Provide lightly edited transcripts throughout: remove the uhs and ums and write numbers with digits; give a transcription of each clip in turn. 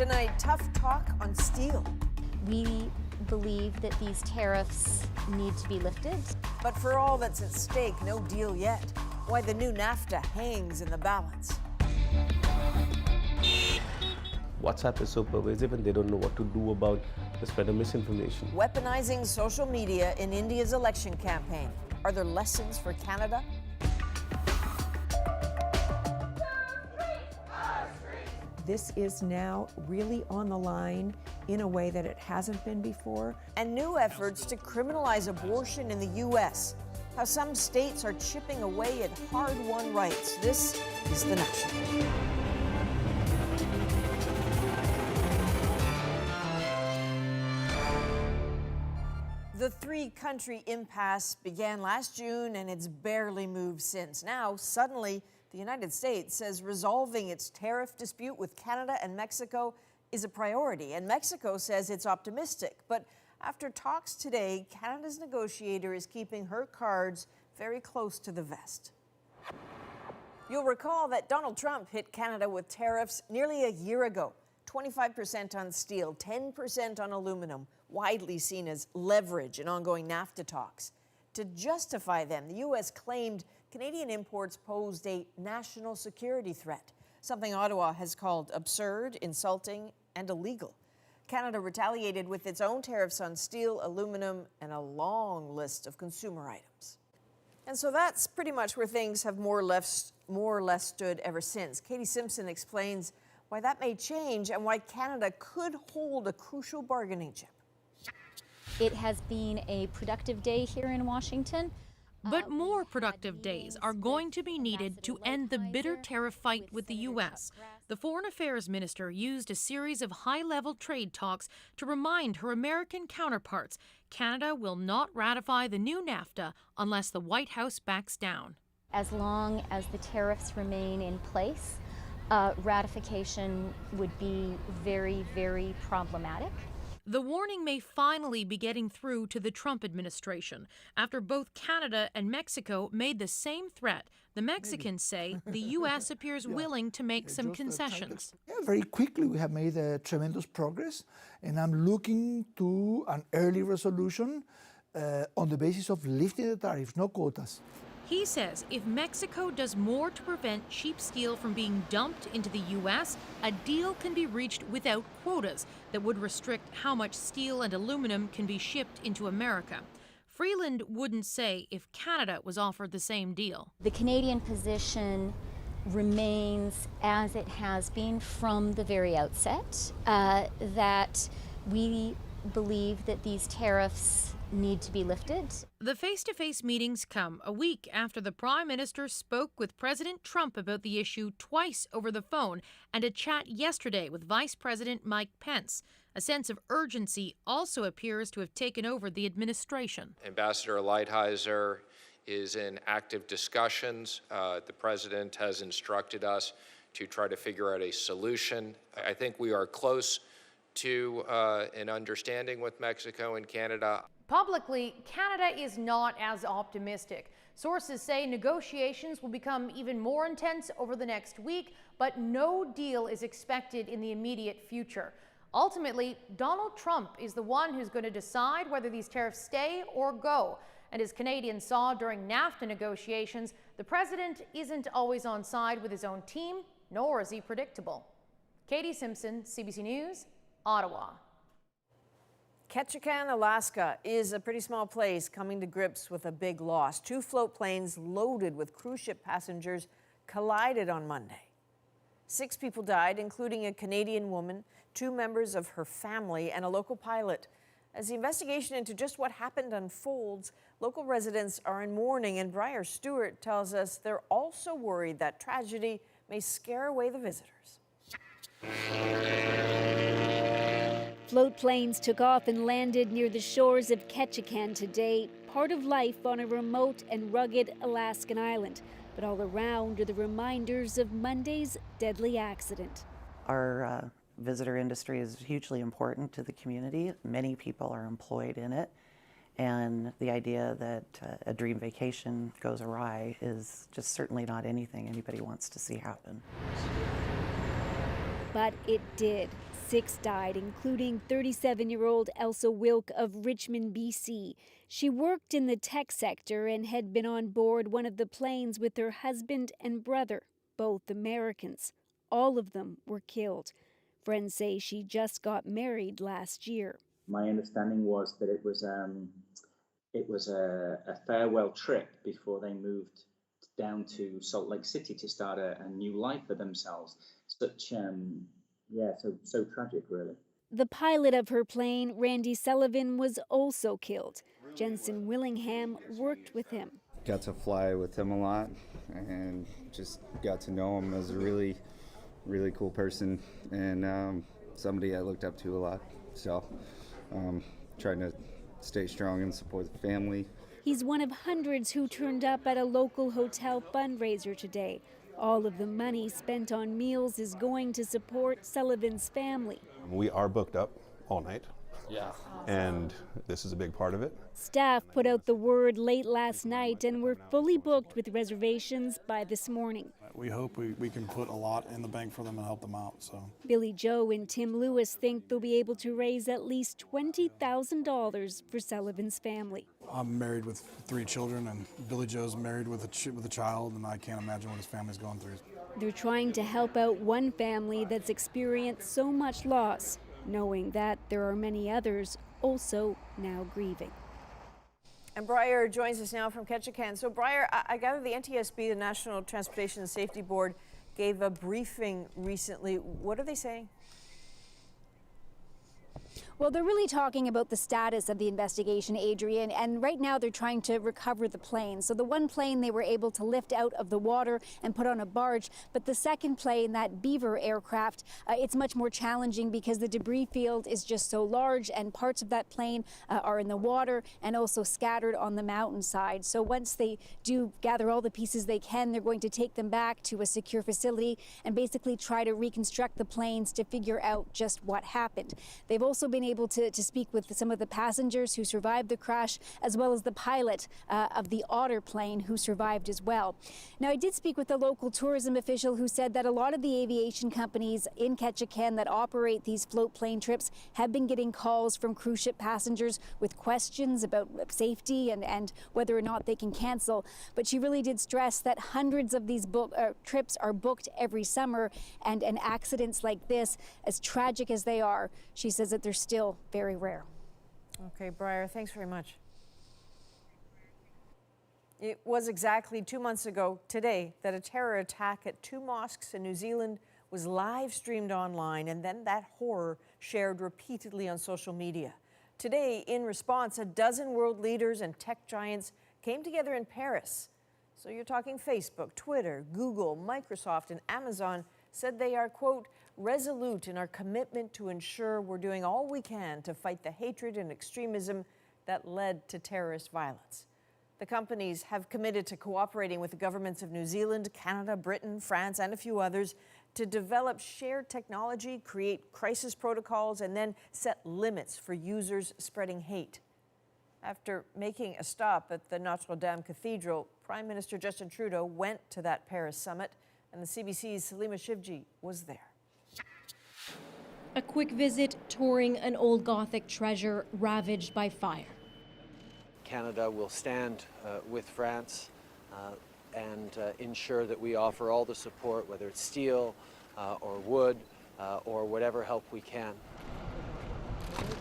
Tonight, tough talk on steel. We believe that these tariffs need to be lifted. But for all that's at stake, no deal yet. Why the new NAFTA hangs in the balance. WhatsApp is so pervasive and they don't know what to do about the spread of misinformation. Weaponizing social media in India's election campaign. Are there lessons for Canada? This is now really on the line in a way that it hasn't been before. And new efforts to criminalize abortion in the U.S. How some states are chipping away at hard-won rights. This is The National. The three-country impasse began last June, and it's barely moved since. Now, suddenly, the United States says resolving its tariff dispute with Canada and Mexico is a priority, and Mexico says it's optimistic. But after talks today, Canada's negotiator is keeping her cards very close to the vest. You'll recall that Donald Trump hit Canada with tariffs nearly a year ago. 25% on steel, 10% on aluminum, widely seen as leverage in ongoing NAFTA talks. To justify them, the U.S. claimed Canadian imports posed a national security threat, something Ottawa has called absurd, insulting, and illegal. Canada retaliated with its own tariffs on steel, aluminum, and a long list of consumer items. And so that's pretty much where things have more or less stood ever since. Katie Simpson explains why that may change and why Canada could hold a crucial bargaining chip. It has been a productive day here in Washington. But more productive days are going to be needed to end the bitter tariff fight with the U.S. The Foreign Affairs Minister used a series of high-level trade talks to remind her American counterparts Canada will not ratify the new NAFTA unless the White House backs down. As long as the tariffs remain in place, ratification would be very, very problematic. The warning may finally be getting through to the Trump administration. After both Canada and Mexico made the same threat, the Mexicans say the U.S. appears willing to make some concessions. Very quickly we have made tremendous progress, and I'm looking to an early resolution on the basis of lifting the tariffs, no quotas. He says if Mexico does more to prevent cheap steel from being dumped into the U.S., a deal can be reached without quotas that would restrict how much steel and aluminum can be shipped into America. Freeland wouldn't say if Canada was offered the same deal. The Canadian position remains as it has been from the very outset, that we believe that these tariffs need to be lifted. The face-to-face meetings come a week after the Prime Minister spoke with President Trump about the issue twice over the phone and a chat yesterday with Vice President Mike Pence. A sense of urgency also appears to have taken over the administration. Ambassador Lighthizer is in active discussions. The President has instructed us to try to figure out a solution. I think we are close to an understanding with Mexico and Canada. Publicly, Canada is not as optimistic. Sources say negotiations will become even more intense over the next week, but no deal is expected in the immediate future. Ultimately, Donald Trump is the one who's going to decide whether these tariffs stay or go. And as Canadians saw during NAFTA negotiations, the president isn't always on side with his own team, nor is he predictable. Katie Simpson, CBC News, Ottawa. Ketchikan, Alaska is a pretty small place coming to grips with a big loss. 2 float planes loaded with cruise ship passengers collided on Monday. 6 people died, including a Canadian woman, 2 members of her family, and a local pilot. As the investigation into just what happened unfolds, local residents are in mourning, and Briar Stewart tells us they're also worried that tragedy may scare away the visitors. Float planes took off and landed near the shores of Ketchikan today, part of life on a remote and rugged Alaskan island. But all around are the reminders of Monday's deadly accident. Our visitor industry is hugely important to the community. Many people are employed in it. And the idea that a dream vacation goes awry is just certainly not anything anybody wants to see happen. But it did. 6 died, including 37-year-old Elsa Wilk of Richmond, BC. She worked in the tech sector and had been on board one of the planes with her husband and brother, both Americans. All of them were killed. Friends say she just got married last year. My understanding was that it was a farewell trip before they moved down to Salt Lake City to start a new life for themselves. Such, so tragic, really. The pilot of her plane, Randy Sullivan, was also killed. Jensen Willingham worked with him. Got to fly with him a lot and just got to know him as a really, really cool person and somebody I looked up to a lot. So trying to stay strong and support the family. He's one of hundreds who turned up at a local hotel fundraiser today. All of the money spent on meals is going to support Sullivan's family. We are booked up all night. Yeah. And this is a big part of it. Staff put out the word late last night and were fully booked with reservations by this morning. We hope we can put a lot in the bank for them and help them out. So Billy Joe and Tim Lewis think they'll be able to raise at least $20,000 for Sullivan's family. I'm married with 3 children, and Billy Joe's married with a child, and I can't imagine what his family's going through. They're trying to help out one family that's experienced so much loss, knowing that there are many others also now grieving. And Briar joins us now from Ketchikan. So Briar, I gather the NTSB, the National Transportation Safety Board, gave a briefing recently. What are they saying? Well, they're really talking about the status of the investigation, Adrian, and right now they're trying to recover the plane. So the one plane they were able to lift out of the water and put on a barge, but the second plane, that Beaver aircraft, it's much more challenging because the debris field is just so large and parts of that plane are in the water and also scattered on the mountainside. So once they do gather all the pieces they can, they're going to take them back to a secure facility and basically try to reconstruct the planes to figure out just what happened. They've also been able to speak with some of the passengers who survived the crash, as well as the pilot of the Otter plane who survived as well. Now, I did speak with a local tourism official who said that a lot of the aviation companies in Ketchikan that operate these float plane trips have been getting calls from cruise ship passengers with questions about safety and whether or not they can cancel. But she really did stress that hundreds of these trips are booked every summer, and accidents like this, as tragic as they are, she says that they're still very rare. Okay, Briar, thanks very much. It was exactly 2 months ago today that a terror attack at 2 mosques in New Zealand was live streamed online, and then that horror shared repeatedly on social media. Today, in response, a dozen world leaders and tech giants came together in Paris. So you're talking Facebook, Twitter, Google, Microsoft, and Amazon said they are, quote, resolute in our commitment to ensure we're doing all we can to fight the hatred and extremism that led to terrorist violence. The companies have committed to cooperating with the governments of New Zealand, Canada, Britain, France, and a few others to develop shared technology, create crisis protocols, and then set limits for users spreading hate. After making a stop at the Notre Dame Cathedral, Prime Minister Justin Trudeau went to that Paris summit, and the CBC's Salima Shivji was there. A quick visit touring an old Gothic treasure ravaged by fire. Canada will stand with France and ensure that we offer all the support, whether it's steel or wood or whatever help we can.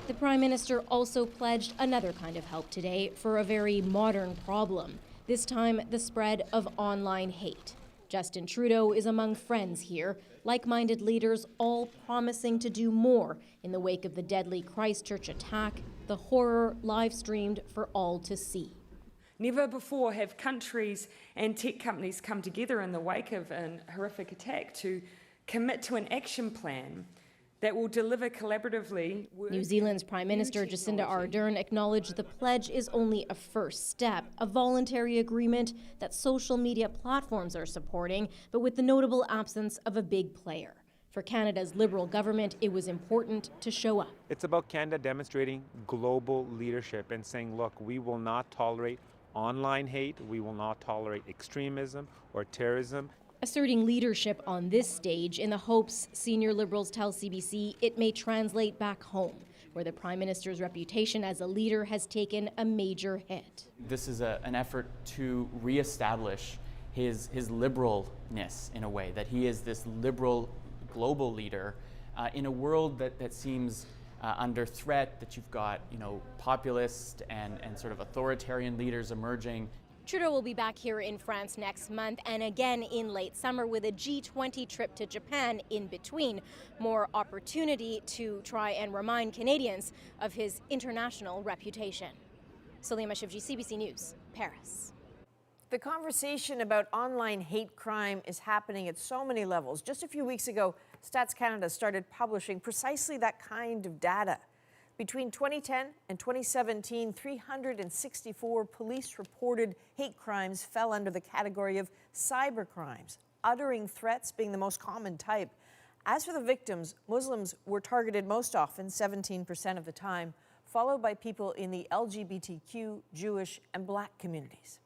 The Prime Minister also pledged another kind of help today for a very modern problem, this time the spread of online hate. Justin Trudeau is among friends here, like-minded leaders all promising to do more in the wake of the deadly Christchurch attack, the horror live-streamed for all to see. Never before have countries and tech companies come together in the wake of a horrific attack to commit to an action plan that will deliver collaboratively. New Zealand's Prime Minister Jacinda Ardern acknowledged the pledge is only a first step, a voluntary agreement that social media platforms are supporting, but with the notable absence of a big player. For Canada's Liberal government, it was important to show up. It's about Canada demonstrating global leadership and saying, look, we will not tolerate online hate, we will not tolerate extremism or terrorism. asserting leadership on this stage in the hopes, senior Liberals tell CBC, it may translate back home, where the Prime Minister's reputation as a leader has taken a major hit. This is an effort to reestablish his liberalness in a way, that he is this liberal global leader in a world that seems under threat, that you've got, populist and sort of authoritarian leaders emerging. Trudeau will be back here in France next month and again in late summer with a G20 trip to Japan in between. More opportunity to try and remind Canadians of his international reputation. Salima Shivji, CBC News, Paris. The conversation about online hate crime is happening at so many levels. Just a few weeks ago, Stats Canada started publishing precisely that kind of data. Between 2010 and 2017, 364 police-reported hate crimes fell under the category of cybercrimes, uttering threats being the most common type. As for the victims, Muslims were targeted most often, 17% of the time, followed by people in the LGBTQ, Jewish, and Black communities.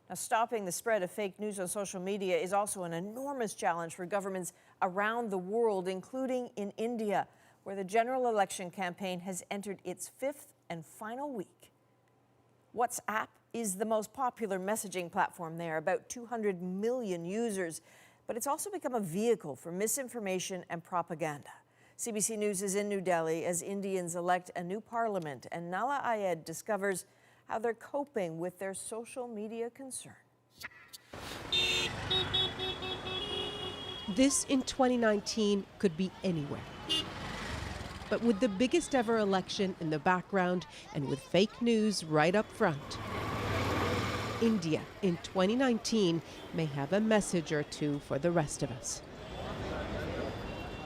Now, stopping the spread of fake news on social media is also an enormous challenge for governments around the world, including in India, where the general election campaign has entered its 5th and final week. WhatsApp is the most popular messaging platform there, about 200 million users, but it's also become a vehicle for misinformation and propaganda. CBC News is in New Delhi as Indians elect a new parliament, and Nala Ayed discovers how they're coping with their social media concern. This in 2019 could be anywhere. But with the biggest ever election in the background and with fake news right up front, India in 2019 may have a message or two for the rest of us.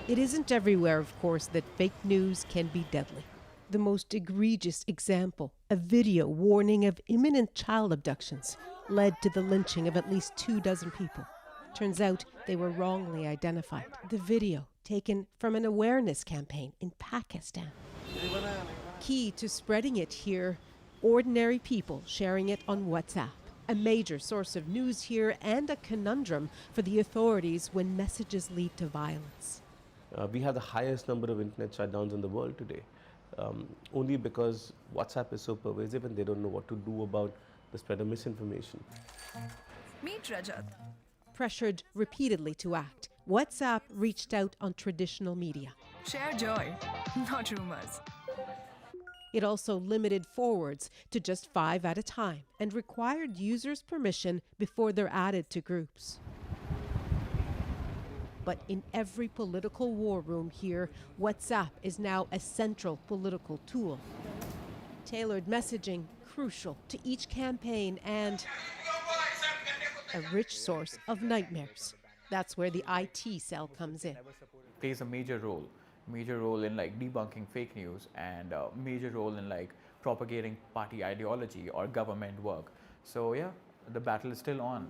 It isn't everywhere, of course, that fake news can be deadly. The most egregious example, a video warning of imminent child abductions, led to the lynching of at least 24 people. Turns out they were wrongly identified. The video, taken from an awareness campaign in Pakistan. Key to spreading it here, ordinary people sharing it on WhatsApp, a major source of news here and a conundrum for the authorities when messages lead to violence. We have the highest number of internet shutdowns in the world today, only because WhatsApp is so pervasive and they don't know what to do about the spread of misinformation. Meet Rajat. Pressured repeatedly to act, WhatsApp reached out on traditional media. Share joy, not rumors. It also limited forwards to just 5 at a time and required users' permission before they're added to groups. But in every political war room here, WhatsApp is now a central political tool. Tailored messaging crucial to each campaign and a rich source of nightmares. That's where the IT cell comes in. Plays a major role in like debunking fake news and a major role in like propagating party ideology or government work. So yeah, the battle is still on.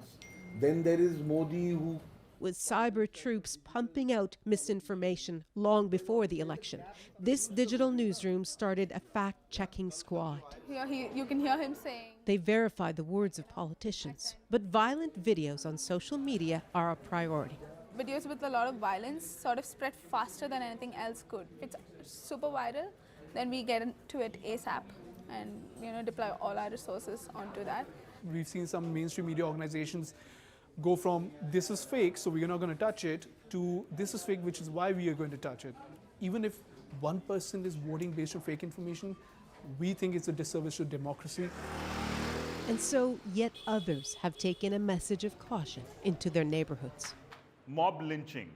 Then there is Modi, who with cyber troops pumping out misinformation long before the election, this digital newsroom started a fact-checking squad. You can hear him saying. They verify the words of politicians, but violent videos on social media are a priority. Videos with a lot of violence sort of spread faster than anything else could. If it's super viral, then we get into it ASAP and deploy all our resources onto that. We've seen some mainstream media organizations go from this is fake, so we're not going to touch it, to this is fake, which is why we are going to touch it. Even if one person is voting based on fake information, we think it's a disservice to democracy. And so, yet others have taken a message of caution into their neighborhoods. Mob lynching.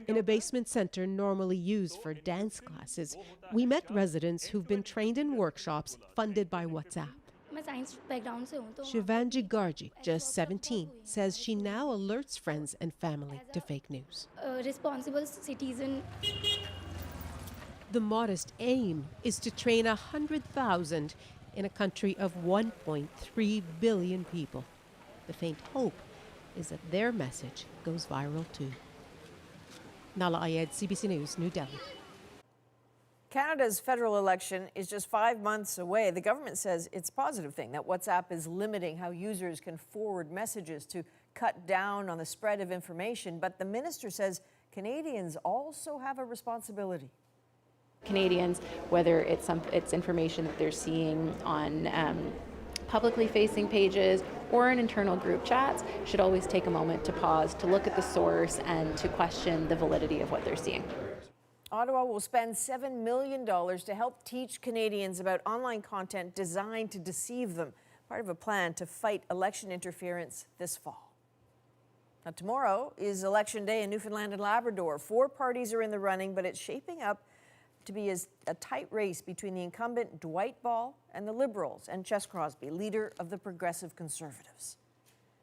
In a basement center normally used for dance classes, we met residents who've been trained in workshops funded by WhatsApp. Shivanji Garji, just 17, says she now alerts friends and family to fake news. Responsible citizen. The modest aim is to train 100,000 in a country of 1.3 billion people. The faint hope is that their message goes viral too. Nala Ayed, CBC News, New Delhi. Canada's federal election is just 5 months away. The government says it's a positive thing that WhatsApp is limiting how users can forward messages to cut down on the spread of information, but the minister says Canadians also have a responsibility. Canadians, whether it's information that they're seeing on publicly facing pages or in internal group chats, should always take a moment to pause, to look at the source and to question the validity of what they're seeing. Ottawa will spend $7 million to help teach Canadians about online content designed to deceive them, part of a plan to fight election interference this fall. Now, tomorrow is Election Day in Newfoundland and Labrador. 4 parties are in the running, but it's shaping up to be a tight race between the incumbent Dwight Ball and the Liberals and Ches Crosby, leader of the Progressive Conservatives.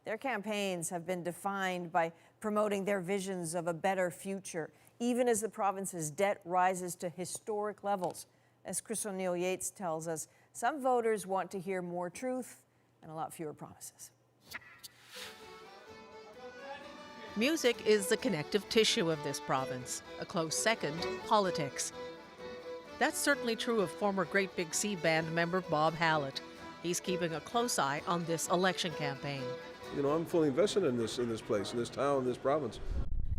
Their campaigns have been defined by promoting their visions of a better future, even as the province's debt rises to historic levels. As Chris O'Neill Yates tells us, some voters want to hear more truth and a lot fewer promises. Music is the connective tissue of this province. A close second, politics. That's certainly true of former Great Big Sea Band member Bob Hallett. He's keeping a close eye on this election campaign. You know, I'm fully invested in this place, in this town, in this province.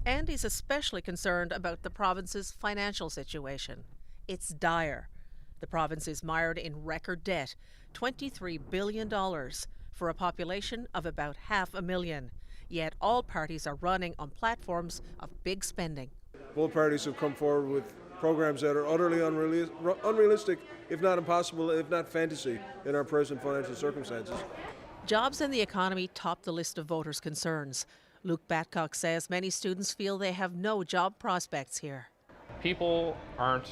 And he's especially concerned about the province's financial situation. It's dire. The province is mired in record debt, $23 billion, for a population of about 500,000. Yet all parties are running on platforms of big spending. Both parties have come forward with programs that are utterly unrealistic, if not impossible, if not fantasy, in our present financial circumstances. Jobs and the economy top the list of voters' concerns. Luke Batcock says many students feel they have no job prospects here. People are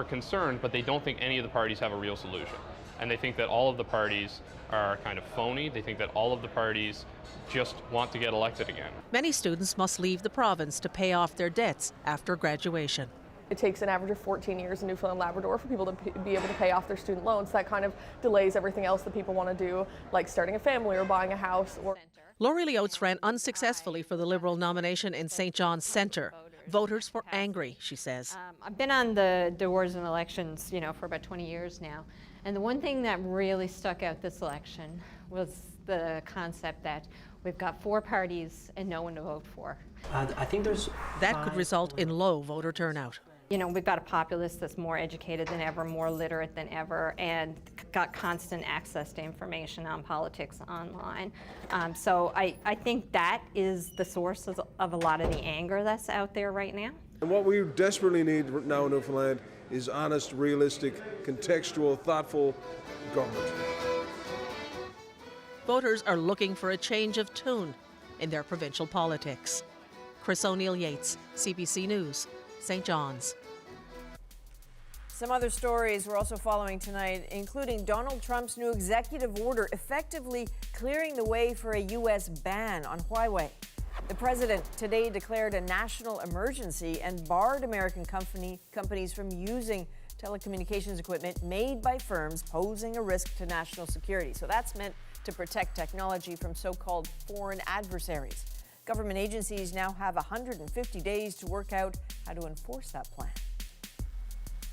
concerned, but they don't think any of the parties have a real solution. And they think that all of the parties are kind of phony. They think that all of the parties just want to get elected again. Many students must leave the province to pay off their debts after graduation. It takes an average of 14 years in Newfoundland and Labrador for people to be able to pay off their student loans. That kind of delays everything else that people want to do, like starting a family or buying a house. Laurie Leotes ran unsuccessfully for the Liberal nomination in St. John's Centre. Voters were angry, she says. I've been on the doors and elections, for about 20 years now. And the one thing that really stuck out this election was the concept that we've got 4 parties and no one to vote for. I think that could result in low voter turnout. We've got a populace that's more educated than ever, more literate than ever, and got constant access to information on politics online. So I think that is the source of a lot of the anger that's out there right now. And what we desperately need now in Newfoundland is honest, realistic, contextual, thoughtful government. Voters are looking for a change of tune in their provincial politics. Chris O'Neill Yates, CBC News, St. John's. Some other stories we're also following tonight, including Donald Trump's new executive order effectively clearing the way for a U.S. ban on Huawei. The president today declared a national emergency and barred American companies from using telecommunications equipment made by firms posing a risk to national security. So that's meant to protect technology from so-called foreign adversaries. Government agencies now have 150 days to work out how to enforce that plan.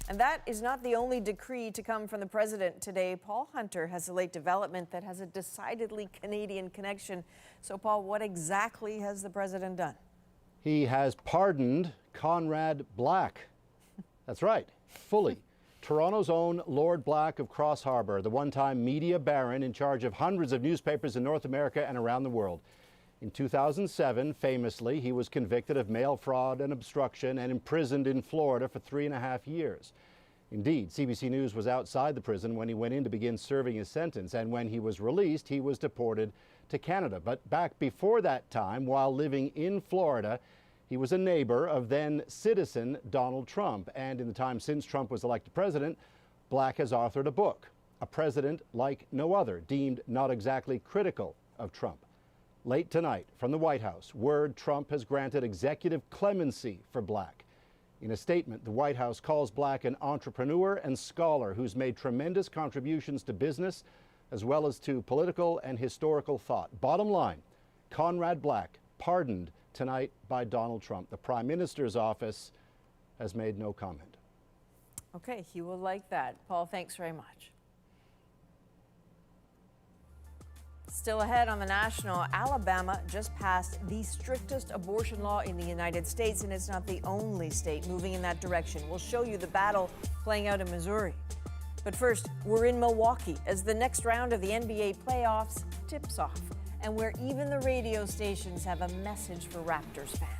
And that is not the only decree to come from the president today. Paul Hunter has a late development that has a decidedly Canadian connection. So, Paul, what exactly has the president done? He has pardoned Conrad Black. That's right, fully. Toronto's own Lord Black of Cross Harbour, the one-time media baron in charge of hundreds of newspapers in North America and around the world. In 2007, famously, he was convicted of mail fraud and obstruction and imprisoned in Florida for 3.5 years. Indeed, CBC News was outside the prison when he went in to begin serving his sentence, and when he was released, he was deported to Canada. But back before that time, while living in Florida, he was a neighbor of then citizen Donald Trump. And in the time since Trump was elected president, Black has authored a book, A President Like No Other, deemed not exactly critical of Trump. Late tonight, from the White House, word Trump has granted executive clemency for Black. In a statement, the White House calls Black an entrepreneur and scholar who's made tremendous contributions to business as well as to political and historical thought. Bottom line, Conrad Black pardoned tonight by Donald Trump. The Prime Minister's office has made no comment. Okay, he will like that. Paul, thanks very much. Still ahead on the national, Alabama just passed the strictest abortion law in the United States, and it's not the only state moving in that direction. We'll show you the battle playing out in Missouri. But first, we're in Milwaukee as the next round of the NBA playoffs tips off, and where even the radio stations have a message for Raptors fans.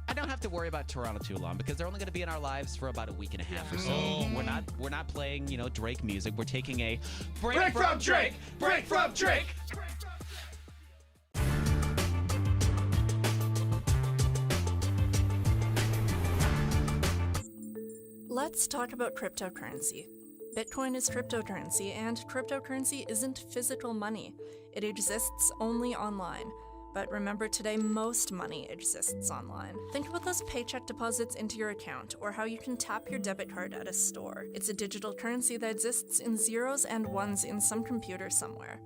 I don't have to worry about Toronto too long because they're only going to be in our lives for about a week and a half or so. We're not playing, Drake music. We're taking a break from Drake. Break from Drake. Let's talk about cryptocurrency. Bitcoin is cryptocurrency, and cryptocurrency isn't physical money. It exists only online. But remember, today most money exists online. Think about those paycheck deposits into your account, or how you can tap your debit card at a store. It's a digital currency that exists in zeros and ones in some computer somewhere.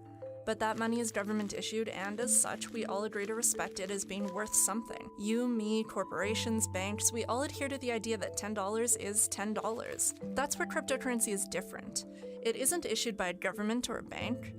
But that money is government issued, and as such, we all agree to respect it as being worth something. You, me, corporations, banks, we all adhere to the idea that $10 is $10. That's where cryptocurrency is different. It isn't issued by a government or a bank.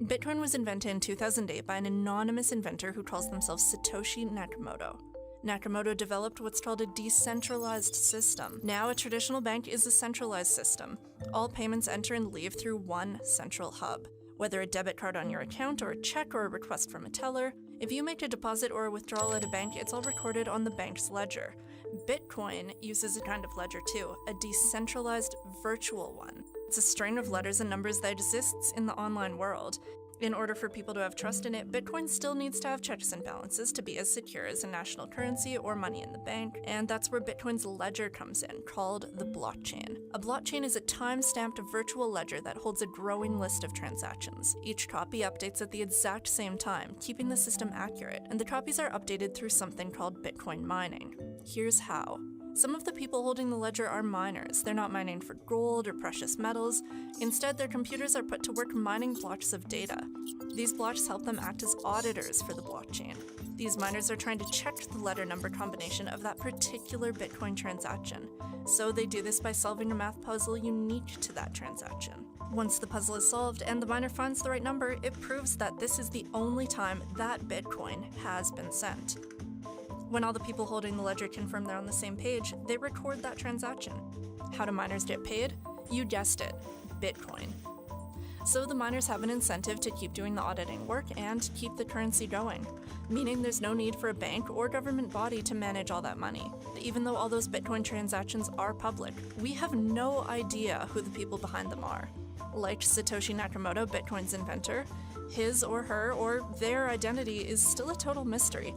Bitcoin was invented in 2008 by an anonymous inventor who calls themselves Satoshi Nakamoto. Nakamoto developed what's called a decentralized system. Now, a traditional bank is a centralized system. All payments enter and leave through one central hub. Whether a debit card on your account, or a check, or a request from a teller, if you make a deposit or a withdrawal at a bank, it's all recorded on the bank's ledger. Bitcoin uses a kind of ledger too, a decentralized virtual one. It's a string of letters and numbers that exists in the online world. In order for people to have trust in it, Bitcoin still needs to have checks and balances to be as secure as a national currency or money in the bank, and that's where Bitcoin's ledger comes in, called the blockchain. A blockchain is a time-stamped virtual ledger that holds a growing list of transactions. Each copy updates at the exact same time, keeping the system accurate, and the copies are updated through something called Bitcoin mining. Here's how. Some of the people holding the ledger are miners. They're not mining for gold or precious metals. Instead, their computers are put to work mining blocks of data. These blocks help them act as auditors for the blockchain. These miners are trying to check the letter number combination of that particular Bitcoin transaction. So they do this by solving a math puzzle unique to that transaction. Once the puzzle is solved and the miner finds the right number, it proves that this is the only time that Bitcoin has been sent. When all the people holding the ledger confirm they're on the same page, they record that transaction. How do miners get paid? You guessed it, Bitcoin. So the miners have an incentive to keep doing the auditing work and keep the currency going, meaning there's no need for a bank or government body to manage all that money. Even though all those Bitcoin transactions are public, we have no idea who the people behind them are. Like Satoshi Nakamoto, Bitcoin's inventor, his or her or their identity is still a total mystery.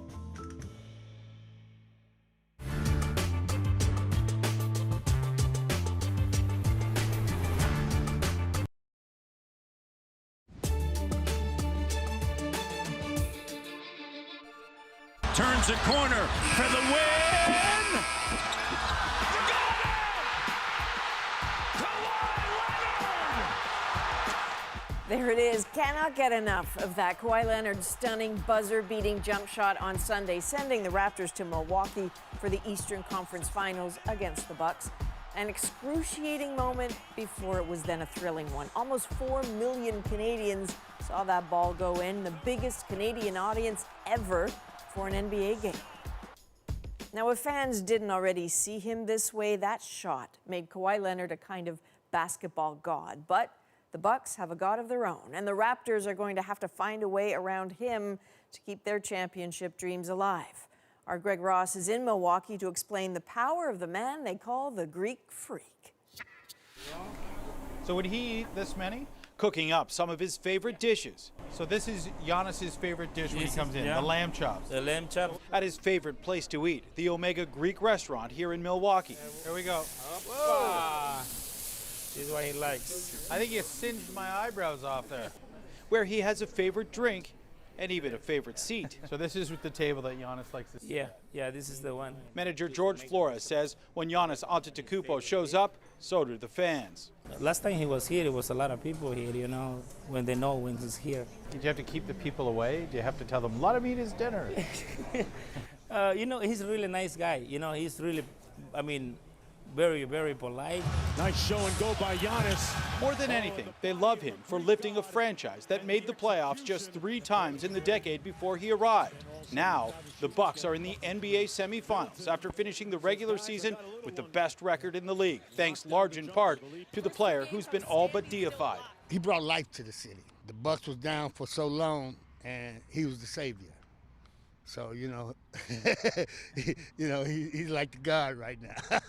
Turns a corner for the win! There it is. Cannot get enough of that. Kawhi Leonard's stunning buzzer-beating jump shot on Sunday, sending the Raptors to Milwaukee for the Eastern Conference Finals against the Bucks. An excruciating moment before it was then a thrilling one. Almost 4 million Canadians saw that ball go in, the biggest Canadian audience ever for an NBA game. Now, if fans didn't already see him this way, that shot made Kawhi Leonard a kind of basketball god. But the Bucks have a god of their own, and the Raptors are going to have to find a way around him to keep their championship dreams alive. Our Greg Ross is in Milwaukee to explain the power of the man they call the Greek Freak. So would he eat this many? Cooking up some of his favorite dishes. So this is Giannis's favorite dish when he comes in, the lamb chops. The lamb chops. At his favorite place to eat, the Omega Greek restaurant here in Milwaukee. Here we go. Whoa. This is what he likes. I think you singed my eyebrows off there. Where he has a favorite drink and even a favorite seat. So this is with the table that Giannis likes to sit. Yeah, this is the one. Manager George Flores says when Giannis Antetokounmpo shows up, so do the fans. Last time he was here, it was a lot of people here, when they know when he's here. Did you have to keep the people away? Do you have to tell them, let him eat his dinner? He's a really nice guy. He's really, very, very polite. Nice show and go by Giannis. More than anything, they love him for lifting a franchise that made the playoffs just 3 times in the decade before he arrived. Now, the Bucks are in the NBA semifinals after finishing the regular season with the best record in the league, thanks large in part to the player who's been all but deified. He brought life to the city. The Bucks was down for so long, and he was the savior. So, you know, he's like the God right now.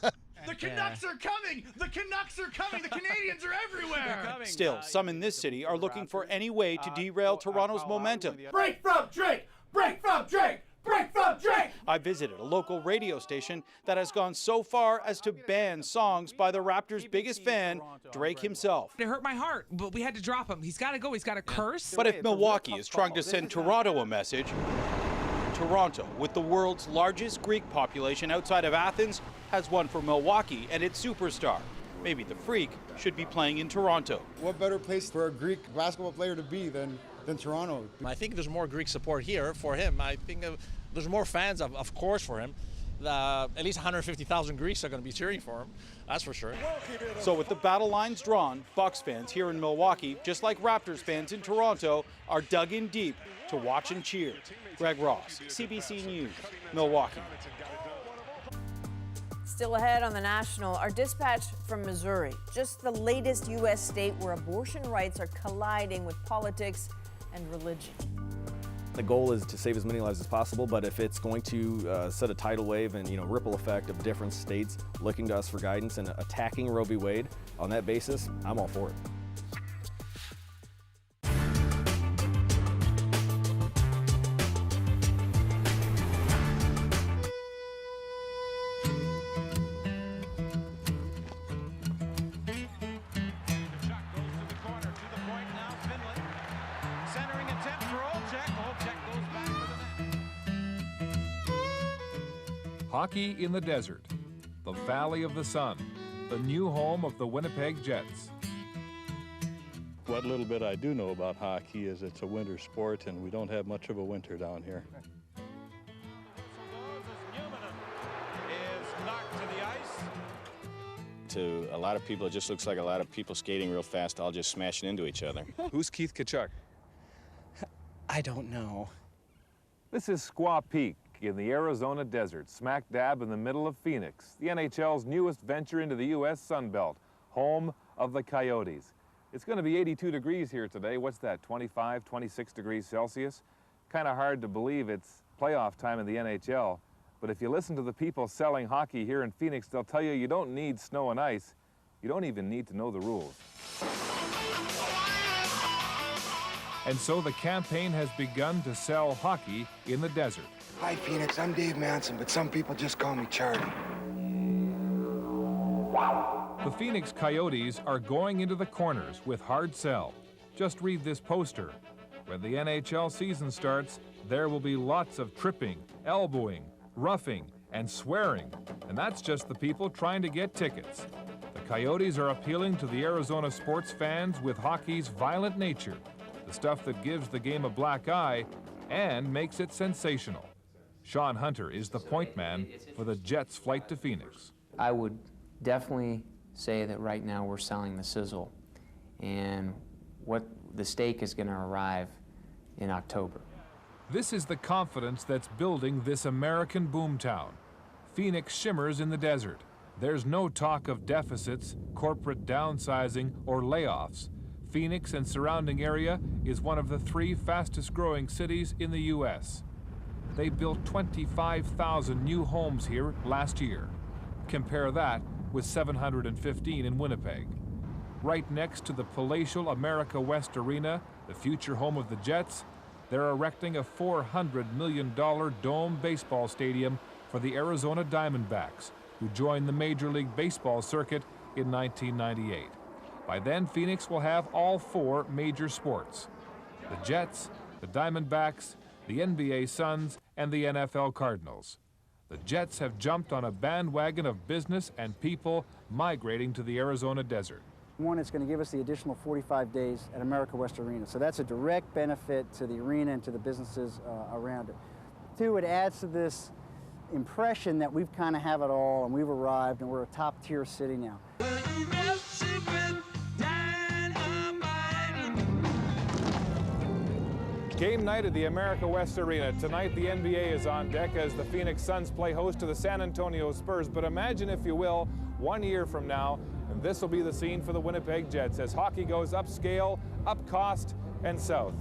The Canucks are coming! The Canucks are coming! The Canadians are everywhere! Still, some in this city are looking for any way to derail Toronto's momentum. Break from Drake! Break from Drake! Break from Drake! I visited a local radio station that has gone so far as to ban songs by the Raptors' biggest fan, Drake himself. It hurt my heart, but we had to drop him. He's got to go. He's got to curse. But if Milwaukee is trying to send Toronto a message, Toronto, with the world's largest Greek population outside of Athens, has one for Milwaukee and its superstar. Maybe the Freak should be playing in Toronto. What better place for a Greek basketball player to be than Toronto? I think there's more Greek support here for him. I think there's more fans, of course, for him. At least 150,000 Greeks are going to be cheering for him. That's for sure. So with the battle lines drawn, Bucks fans here in Milwaukee, just like Raptors fans in Toronto, are dug in deep to watch and cheer. Greg Ross, CBC News, Milwaukee. Still ahead on the National, our dispatch from Missouri, just the latest U.S. state where abortion rights are colliding with politics and religion. The goal is to save as many lives as possible, but if it's going to set a tidal wave and ripple effect of different states looking to us for guidance and attacking Roe v. Wade on that basis, I'm all for it. Hockey in the desert, the Valley of the Sun, the new home of the Winnipeg Jets. What little bit I do know about hockey is it's a winter sport and we don't have much of a winter down here. To a lot of people, it just looks like a lot of people skating real fast, all just smashing into each other. Who's Keith Tkachuk? I don't know. This is Squaw Peak in the Arizona desert, smack dab in the middle of Phoenix, the NHL's newest venture into the U.S. Sun Belt, home of the Coyotes. It's going to be 82 degrees here today. What's that, 25, 26 degrees Celsius? Kind of hard to believe it's playoff time in the NHL, but if you listen to the people selling hockey here in Phoenix, they'll tell you you don't need snow and ice. You don't even need to know the rules. And so the campaign has begun to sell hockey in the desert. Hi, Phoenix. I'm Dave Manson, but some people just call me Charlie. The Phoenix Coyotes are going into the corners with hard sell. Just read this poster. When the NHL season starts, there will be lots of tripping, elbowing, roughing, and swearing. And that's just the people trying to get tickets. The Coyotes are appealing to the Arizona sports fans with hockey's violent nature, the stuff that gives the game a black eye and makes it sensational. Sean Hunter is the point man for the Jets' flight to Phoenix. I would definitely say that right now we're selling the sizzle, and what the steak is going to arrive in October. This is the confidence that's building this American boomtown. Phoenix shimmers in the desert. There's no talk of deficits, corporate downsizing, or layoffs. Phoenix and surrounding area is one of the 3 fastest growing cities in the U.S. They built 25,000 new homes here last year. Compare that with 715 in Winnipeg. Right next to the palatial America West Arena, the future home of the Jets, they're erecting a $400 million dome baseball stadium for the Arizona Diamondbacks, who joined the Major League Baseball circuit in 1998. By then, Phoenix will have all 4 major sports: the Jets, the Diamondbacks, the NBA Suns, and the NFL Cardinals. The Jets have jumped on a bandwagon of business and people migrating to the Arizona desert. One, it's going to give us the additional 45 days at America West Arena, so that's a direct benefit to the arena and to the businesses around it. 2, it adds to this impression that we've kind of have it all and we've arrived and we're a top-tier city now. Game night at the America West Arena. Tonight, the NBA is on deck as the Phoenix Suns play host to the San Antonio Spurs. But imagine, if you will, 1 year from now, and this will be the scene for the Winnipeg Jets as hockey goes upscale, up cost, and south.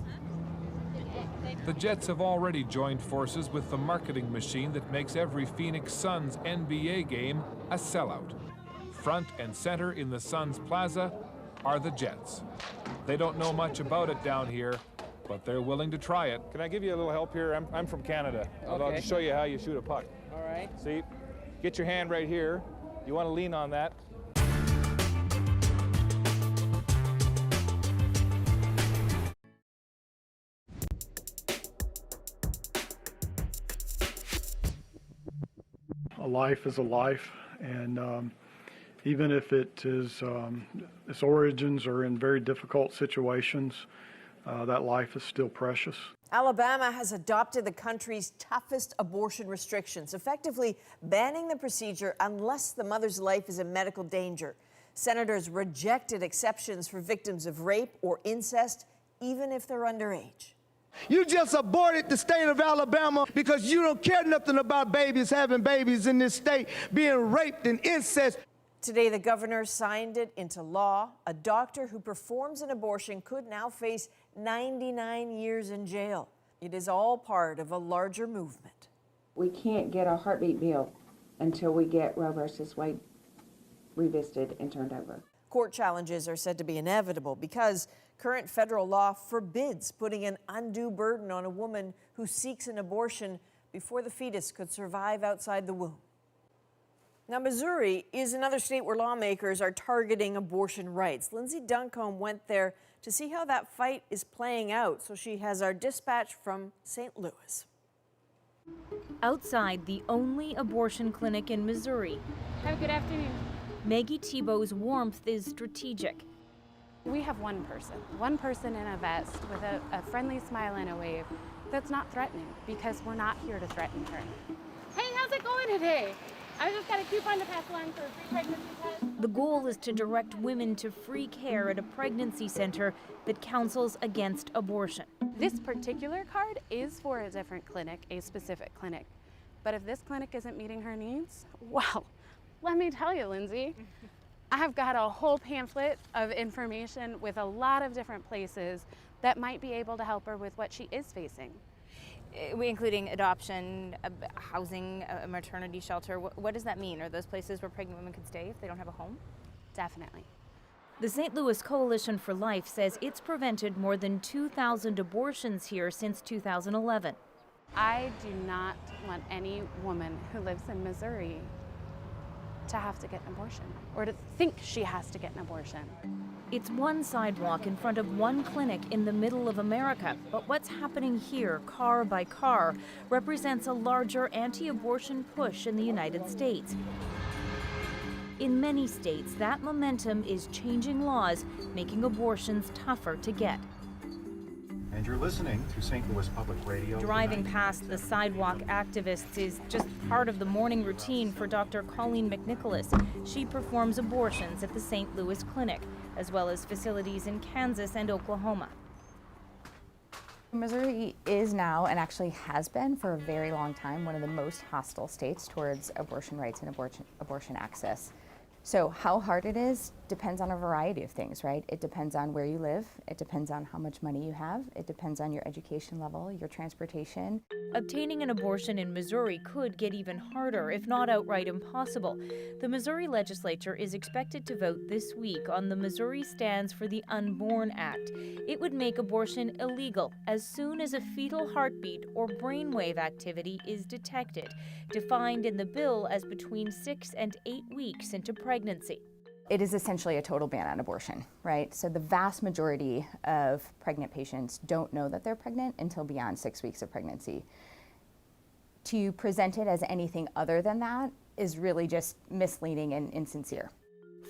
The Jets have already joined forces with the marketing machine that makes every Phoenix Suns NBA game a sellout. Front and center in the Suns Plaza are the Jets. They don't know much about it down here, but they're willing to try it. Can I give you a little help here? I'm from Canada. I'll just show you how you shoot a puck. All right. See, get your hand right here. You want to lean on that. A life is a life, and even if it is its origins are in very difficult situations, that life is still precious. Alabama has adopted the country's toughest abortion restrictions, effectively banning the procedure unless the mother's life is in medical danger. Senators rejected exceptions for victims of rape or incest, even if they're underage. You just aborted the state of Alabama because you don't care nothing about babies having babies in this state being raped and incest. Today, the governor signed it into law. A doctor who performs an abortion could now face 99 years in jail. It is all part of a larger movement. We can't get a heartbeat bill until we get Roe versus Wade revisited and turned over. Court challenges are said to be inevitable because current federal law forbids putting an undue burden on a woman who seeks an abortion before the fetus could survive outside the womb. Now, Missouri is another state where lawmakers are targeting abortion rights. Lindsay Duncombe went there to see how that fight is playing out, so she has our dispatch from St. Louis. Outside the only abortion clinic in Missouri. Have a good afternoon. Maggie Tebow's warmth is strategic. We have one person in a vest with a friendly smile and a wave that's not threatening, because we're not here to threaten her. Hey, how's it going today? I just got a coupon to pass along for a free pregnancy test. The goal is to direct women to free care at a pregnancy center that counsels against abortion. This particular card is for a different clinic, a specific clinic. But if this clinic isn't meeting her needs, well, let me tell you, Lindsay, I've got a whole pamphlet of information with a lot of different places that might be able to help her with what she is facing. Including adoption, housing, a maternity shelter. What does that mean? Are those places where pregnant women could stay if they don't have a home? Definitely. The St. Louis Coalition for Life says it's prevented more than 2,000 abortions here since 2011. I do not want any woman who lives in Missouri to have to get an abortion or to think she has to get an abortion. It's one sidewalk in front of one clinic in the middle of America, but what's happening here, car by car, represents a larger anti-abortion push in the United States. In many states, that momentum is changing laws, making abortions tougher to get. And you're listening to St. Louis Public Radio. Driving past the sidewalk activists is just part of the morning routine for Dr. Colleen McNicholas. She performs abortions at the St. Louis Clinic, as well as facilities in Kansas and Oklahoma. Missouri is now, and actually has been for a very long time, one of the most hostile states towards abortion rights and abortion access. So how hard it is depends on a variety of things, right? It depends on where you live, it depends on how much money you have, it depends on your education level, your transportation. Obtaining an abortion in Missouri could get even harder, if not outright impossible. The Missouri legislature is expected to vote this week on the Missouri Stands for the Unborn Act. It would make abortion illegal as soon as a fetal heartbeat or brainwave activity is detected, defined in the bill as between 6 and 8 weeks into pregnancy. It is essentially a total ban on abortion, right? So the vast majority of pregnant patients don't know that they're pregnant until beyond 6 weeks of pregnancy. To present it as anything other than that is really just misleading and insincere.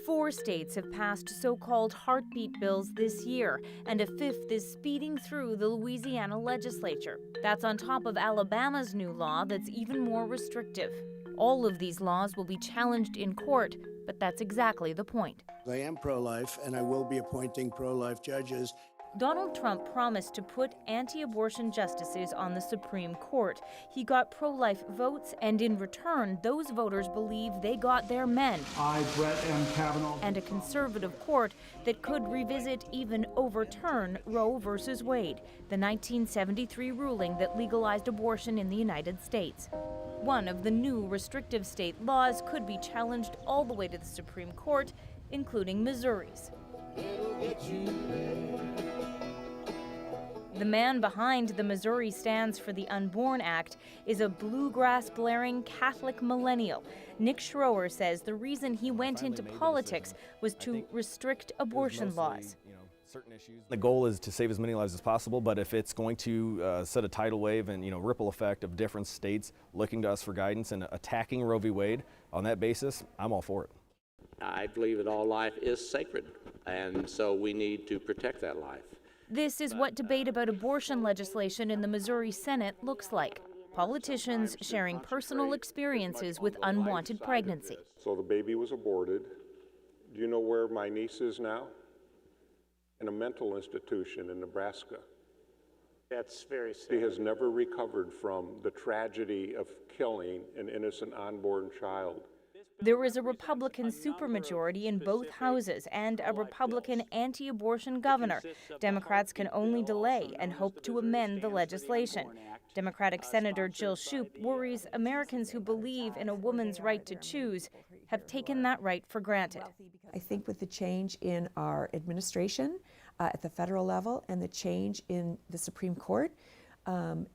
4 states have passed so-called heartbeat bills this year, and a 5th is speeding through the Louisiana legislature. That's on top of Alabama's new law that's even more restrictive. All of these laws will be challenged in court, but that's exactly the point. I am pro-life, and I will be appointing pro-life judges. Donald Trump promised to put anti-abortion justices on the Supreme Court. He got pro-life votes, and in return, those voters believe they got their men. I, Brett M. Kavanaugh. And a conservative court that could revisit, even overturn, Roe versus Wade, the 1973 ruling that legalized abortion in the United States. One of the new restrictive state laws could be challenged all the way to the Supreme Court, including Missouri's. The man behind the Missouri Stands for the Unborn Act is a bluegrass-blaring Catholic millennial. Nick Schroer says the reason he went into politics was to restrict abortion laws. The goal is to save as many lives as possible, but if it's going to set a tidal wave and ripple effect of different states looking to us for guidance and attacking Roe v. Wade on that basis, I'm all for it. I believe that all life is sacred, and so we need to protect that life. This is what debate about abortion legislation in the Missouri Senate looks like. Politicians sharing personal experiences with unwanted pregnancy. So the baby was aborted. Do you know where my niece is now? In a mental institution in Nebraska. That's very sad. She has never recovered from the tragedy of killing an innocent unborn child. There is a Republican supermajority in both houses and a Republican anti-abortion governor. Democrats can only delay and hope to amend the legislation. Democratic Senator Jill Shoup worries Americans who believe in a woman's right to choose have taken that right for granted. I think with the change in our administration at the federal level and the change in the Supreme Court,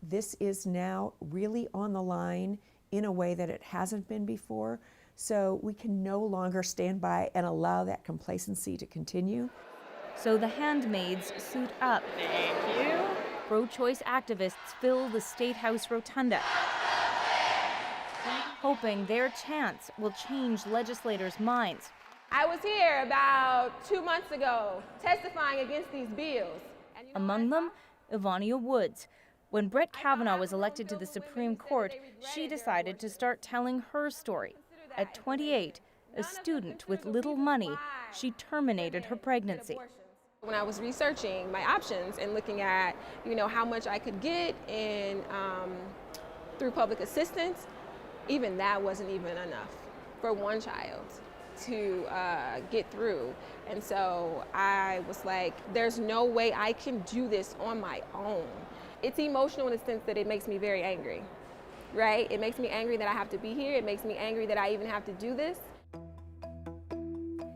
this is now really on the line in a way that it hasn't been before. So we can no longer stand by and allow that complacency to continue. So the handmaids suit up. Thank you. Pro-choice activists fill the State House rotunda, hoping their chants will change legislators' minds. I was here about 2 months ago testifying against these bills. Among them, Ivania Woods. When Brett Kavanaugh was elected to the Supreme Court, she decided to start telling her story. At 28, a student with little money, she terminated her pregnancy. When I was researching my options and looking at, how much I could get in through public assistance, even that wasn't even enough for one child to get through. And so I was like, there's no way I can do this on my own. It's emotional in the sense that it makes me very angry. Right? It makes me angry that I have to be here. It makes me angry that I even have to do this.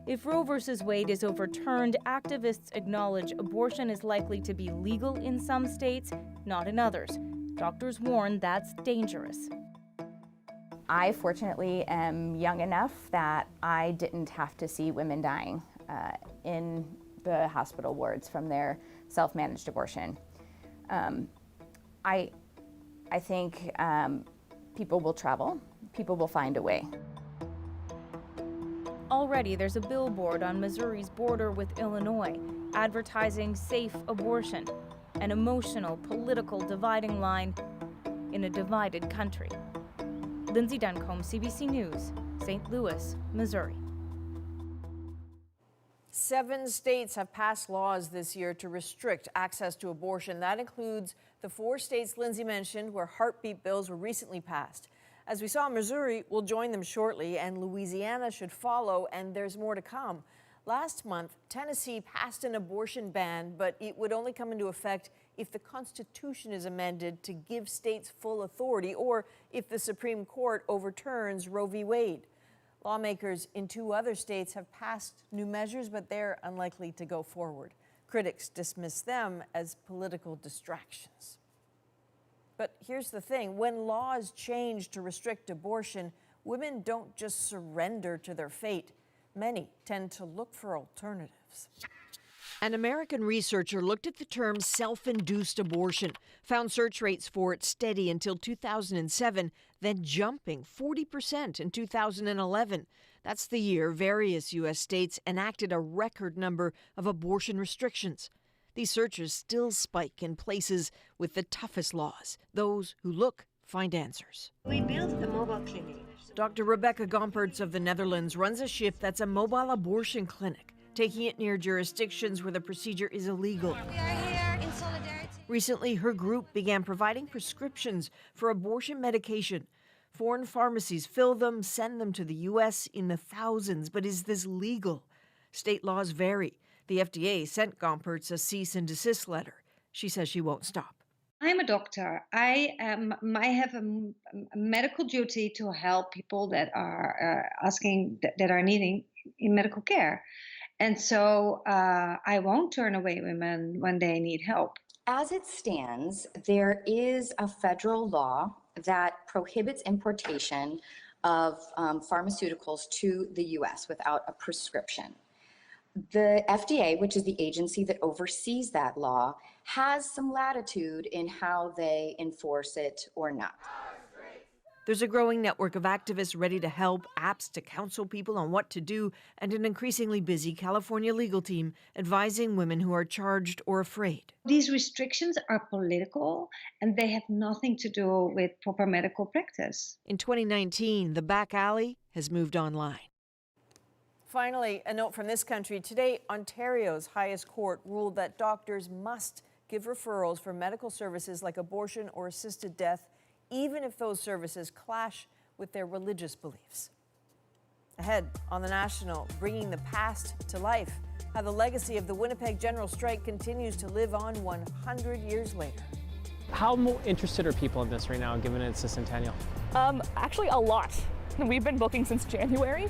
If Roe versus Wade is overturned, activists acknowledge abortion is likely to be legal in some states, not in others. Doctors warn that's dangerous. I fortunately am young enough that I didn't have to see women dying in the hospital wards from their self-managed abortion. I think people will travel, people will find a way. Already there's a billboard on Missouri's border with Illinois advertising safe abortion, an emotional, political dividing line in a divided country. Lindsay Duncombe, CBC News, St. Louis, Missouri. 7 states have passed laws this year to restrict access to abortion. That includes the 4 states Lindsay mentioned where heartbeat bills were recently passed. As we saw, Missouri will join them shortly, and Louisiana should follow, and there's more to come. Last month, Tennessee passed an abortion ban, but it would only come into effect if the Constitution is amended to give states full authority or if the Supreme Court overturns Roe v. Wade. Lawmakers in 2 other states have passed new measures, but they're unlikely to go forward. Critics dismiss them as political distractions. But here's the thing, when laws change to restrict abortion, women don't just surrender to their fate. Many tend to look for alternatives. An American researcher looked at the term self-induced abortion, found search rates for it steady until 2007, then jumping 40% in 2011. That's the year various U.S. states enacted a record number of abortion restrictions. These searches still spike in places with the toughest laws. Those who look find answers. We built a mobile clinic. Dr. Rebecca Gompertz of the Netherlands runs a shift that's a mobile abortion clinic, taking it near jurisdictions where the procedure is illegal. We are here in solidarity. Recently, her group began providing prescriptions for abortion medication. Foreign pharmacies fill them, send them to the U.S. in the thousands. But is this legal? State laws vary. The FDA sent Gompertz a cease and desist letter. She says she won't stop. I'm a doctor. I have a medical duty to help people that are that are needing medical care. And so I won't turn away women when they need help. As it stands, there is a federal law that prohibits importation of pharmaceuticals to the U.S. without a prescription. The FDA, which is the agency that oversees that law, has some latitude in how they enforce it or not. There's a growing network of activists ready to help, apps to counsel people on what to do, and an increasingly busy California legal team advising women who are charged or afraid. These restrictions are political, and they have nothing to do with proper medical practice. In 2019, the back alley has moved online. Finally, a note from this country. Today, Ontario's highest court ruled that doctors must give referrals for medical services like abortion or assisted death, even if those services clash with their religious beliefs. Ahead on The National, bringing the past to life, how the legacy of the Winnipeg General Strike continues to live on 100 years later. How interested are people in this right now, given it's a centennial? Actually, a lot. We've been booking since January,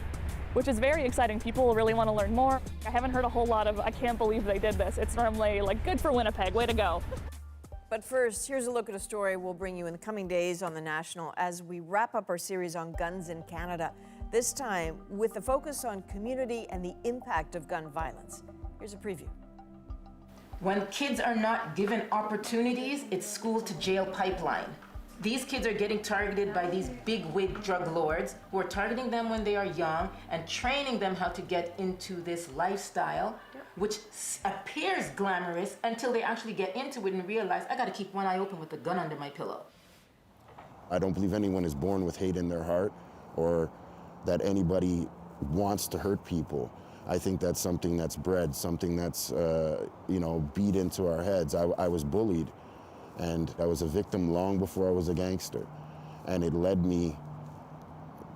which is very exciting. People really want to learn more. I haven't heard a whole lot of, I can't believe they did this. It's normally like, good for Winnipeg, way to go. But first, here's a look at a story we'll bring you in the coming days on The National as we wrap up our series on guns in Canada, this time with a focus on community and the impact of gun violence. Here's a preview. When kids are not given opportunities, it's school to jail pipeline. These kids are getting targeted by these big wig drug lords who are targeting them when they are young and training them how to get into this lifestyle, which appears glamorous until they actually get into it and realize, I gotta keep one eye open with a gun under my pillow. I don't believe anyone is born with hate in their heart or that anybody wants to hurt people. I think that's something that's bred, something that's, beat into our heads. I was bullied. And I was a victim long before I was a gangster. And it led me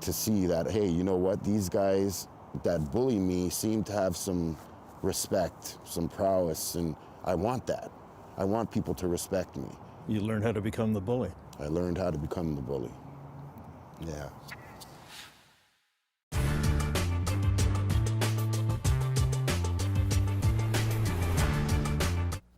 to see that, hey, you know what? These guys that bully me seem to have some respect, some prowess, and I want that. I want people to respect me. You learn how to become the bully. I learned how to become the bully. Yeah.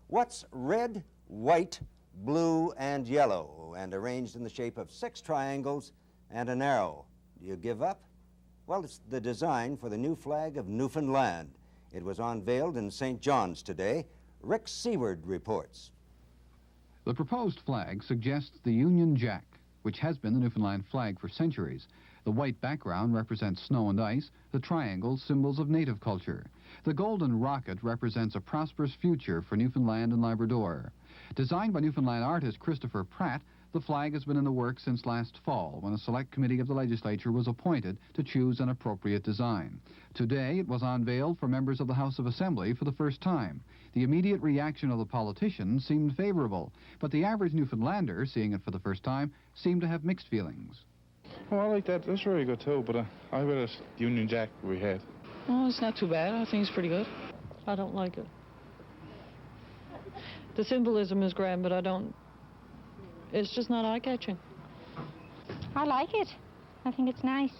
What's red, white, blue, and yellow, and arranged in the shape of 6 triangles and an arrow? Do you give up? Well, it's the design for the new flag of Newfoundland. It was unveiled in St. John's today. Rick Seward reports. The proposed flag suggests the Union Jack, which has been the Newfoundland flag for centuries. The white background represents snow and ice, the triangles symbols of native culture. The golden rocket represents a prosperous future for Newfoundland and Labrador. Designed by Newfoundland artist Christopher Pratt, the flag has been in the works since last fall, when a select committee of the legislature was appointed to choose an appropriate design. Today, it was unveiled for members of the House of Assembly for the first time. The immediate reaction of the politicians seemed favorable, but the average Newfoundlander, seeing it for the first time, seemed to have mixed feelings. Oh, I like that. That's very good too, but I read it Union Jack we had. Oh, it's not too bad. I think it's pretty good. I don't like it. The symbolism is grand, but it's just not eye-catching. I like it. I think it's nice.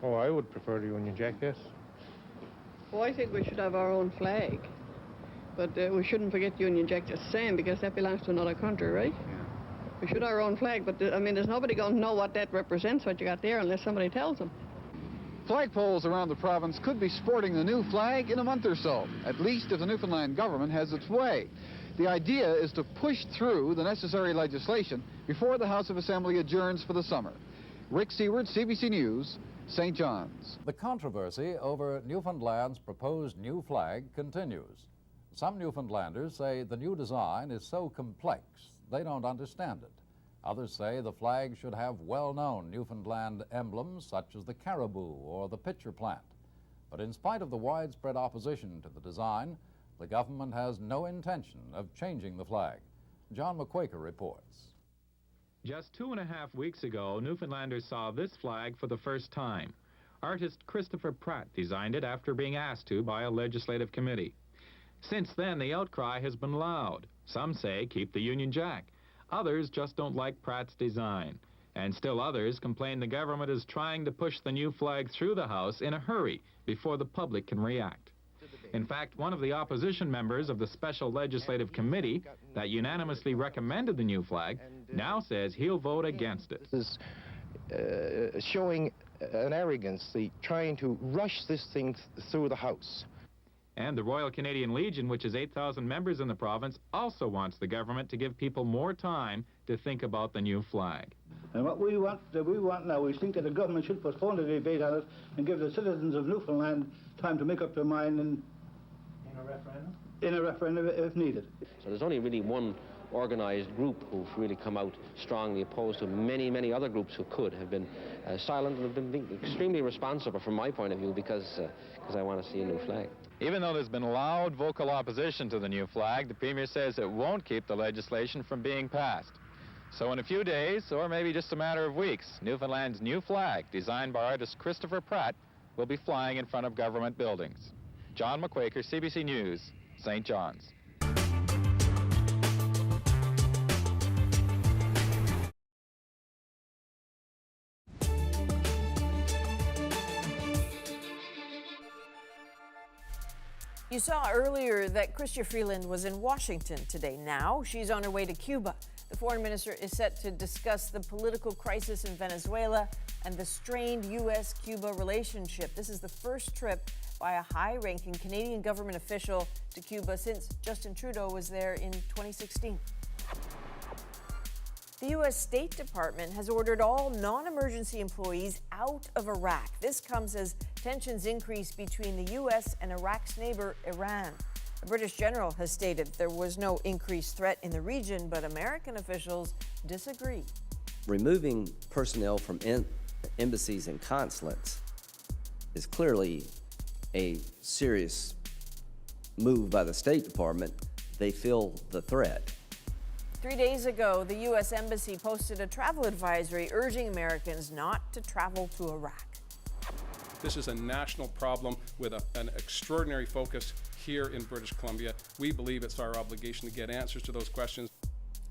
Oh, I would prefer the Union Jack, yes. Well, I think we should have our own flag, but we shouldn't forget Union Jack just the same, because that belongs to another country, right? Yeah. We should have our own flag, but I mean, there's nobody going to know what that represents, what you got there, unless somebody tells them. Flagpoles around the province could be sporting the new flag in a month or so, at least if the Newfoundland government has its way. The idea is to push through the necessary legislation before the House of Assembly adjourns for the summer. Rick Seward, CBC News, St. John's. The controversy over Newfoundland's proposed new flag continues. Some Newfoundlanders say the new design is so complex they don't understand it. Others say the flag should have well-known Newfoundland emblems such as the caribou or the pitcher plant. But in spite of the widespread opposition to the design, the government has no intention of changing the flag. John McQuaker reports. Just 2.5 weeks ago, Newfoundlanders saw this flag for the first time. Artist Christopher Pratt designed it after being asked to by a legislative committee. Since then, the outcry has been loud. Some say keep the Union Jack. Others just don't like Pratt's design. And still others complain the government is trying to push the new flag through the House in a hurry before the public can react. In fact, one of the opposition members of the Special Legislative Committee that unanimously recommended the new flag now says he'll vote against it. This is showing an arrogance, trying to rush this thing through the House. And the Royal Canadian Legion, which has 8,000 members in the province, also wants the government to give people more time to think about the new flag. And what we want now, we think that the government should postpone the debate on it and give the citizens of Newfoundland time to make up their mind in a referendum? In a referendum if needed. So there's only really one organised group who've really come out strongly opposed to many, many other groups who could have been silent and have been extremely responsible from my point of view because I want to see a new flag. Even though there's been loud vocal opposition to the new flag, the Premier says it won't keep the legislation from being passed. So in a few days, or maybe just a matter of weeks, Newfoundland's new flag, designed by artist Christopher Pratt, will be flying in front of government buildings. John McQuaker, CBC News, St. John's. You saw earlier that Chrystia Freeland was in Washington today. Now she's on her way to Cuba. The foreign minister is set to discuss the political crisis in Venezuela and the strained U.S.-Cuba relationship. This is the first trip by a high-ranking Canadian government official to Cuba since Justin Trudeau was there in 2016. The U.S. State Department has ordered all non-emergency employees out of Iraq. This comes as tensions increase between the U.S. and Iraq's neighbor, Iran. A British general has stated there was no increased threat in the region, but American officials disagree. Removing personnel from embassies and consulates is clearly a serious move by the State Department. They feel the threat. 3 days ago, the U.S. Embassy posted a travel advisory urging Americans not to travel to Iraq. This is a national problem with an extraordinary focus here in British Columbia. We believe it's our obligation to get answers to those questions.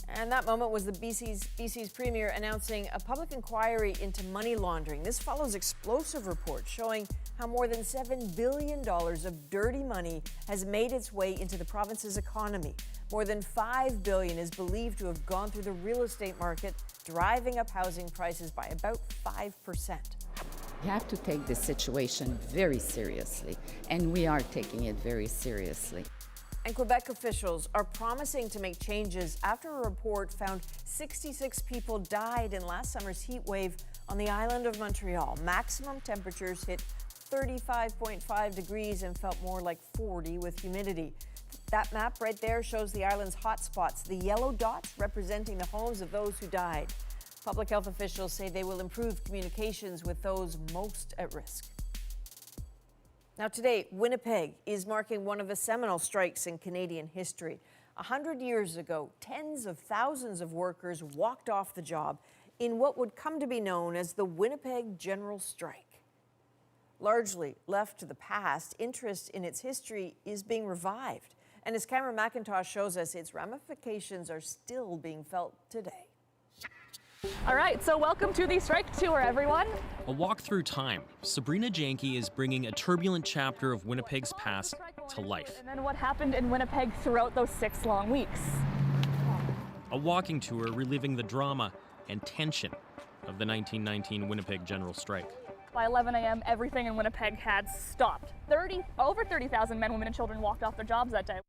And that moment was the BC's Premier announcing a public inquiry into money laundering. This follows explosive reports showing how more than $7 billion of dirty money has made its way into the province's economy. More than $5 billion is believed to have gone through the real estate market, driving up housing prices by about 5%. We have to take this situation very seriously, and we are taking it very seriously. And Quebec officials are promising to make changes after a report found 66 people died in last summer's heat wave on the island of Montreal. Maximum temperatures hit 35.5 degrees and felt more like 40 with humidity. That map right there shows the island's hot spots, the yellow dots representing the homes of those who died. Public health officials say they will improve communications with those most at risk. Now today, Winnipeg is marking one of the seminal strikes in Canadian history. 100 years ago, tens of thousands of workers walked off the job in what would come to be known as the Winnipeg General Strike. Largely left to the past, interest in its history is being revived. And as Cameron McIntosh shows us, its ramifications are still being felt today. All right, so welcome to the strike tour, everyone. A walk through time. Sabrina Janke is bringing a turbulent chapter of Winnipeg's past to life. And then what happened in Winnipeg throughout those 6 long weeks. A walking tour reliving the drama and tension of the 1919 Winnipeg General Strike. By 11 a.m., everything in Winnipeg had stopped. Over 30,000 men, women, and children walked off their jobs that day.